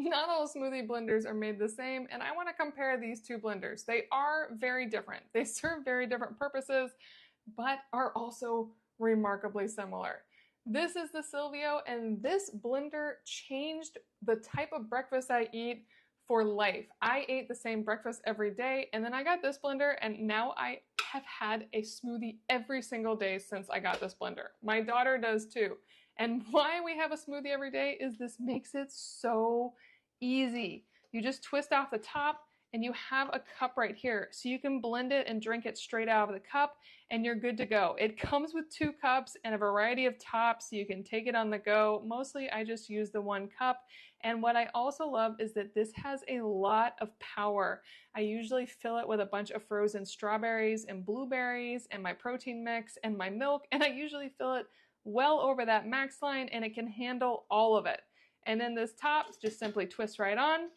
Not all smoothie blenders are made the same, and I want to compare these two blenders. They are very different. They serve very different purposes, but are also remarkably similar. This is the Syvio, and this blender changed the type of breakfast I eat for life. I ate the same breakfast every day, and then I got this blender, and now I have had a smoothie every single day since I got this blender. My daughter does too. And why we have a smoothie every day is this makes it so easy. You just twist off the top, and you have a cup right here. So you can blend it and drink it straight out of the cup, and you're good to go. It comes with 2 cups and a variety of tops, so you can take it on the go. Mostly I just use the 1 cup. And what I also love is that this has a lot of power. I usually fill it with a bunch of frozen strawberries and blueberries and my protein mix and my milk, and I usually fill it well over that max line, and it can handle all of it. And then this top just simply twist right on,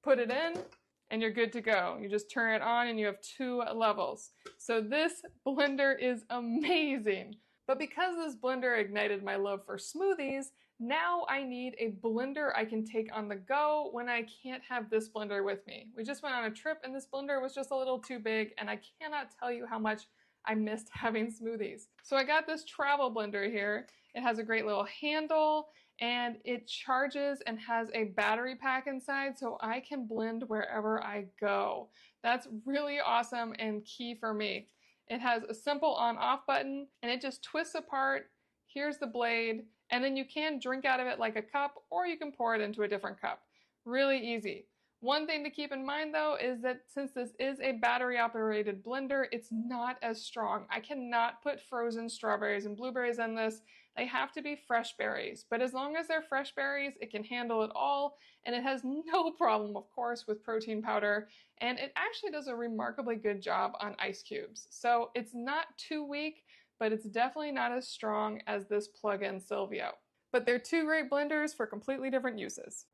put it in, and you're good to go. You just turn it on and you have 2 levels. So this blender is amazing. But because this blender ignited my love for smoothies, now I need a blender I can take on the go when I can't have this blender with me. We just went on a trip and this blender was just a little too big, and I cannot tell you how much I missed having smoothies. So I got this travel blender here. It has a great little handle, and it charges and has a battery pack inside, so I can blend wherever I go. That's really awesome and key for me. It has a simple on-off button, and it just twists apart. Here's the blade, and then you can drink out of it like a cup, or you can pour it into a different cup. Really easy. One thing to keep in mind though is that since this is a battery operated blender, it's not as strong. I cannot put frozen strawberries and blueberries in this. They have to be fresh berries, but as long as they're fresh berries, it can handle it all, and it has no problem, of course, with protein powder, and it actually does a remarkably good job on ice cubes. So it's not too weak, but it's definitely not as strong as this plug-in Syvio. But they're 2 great blenders for completely different uses.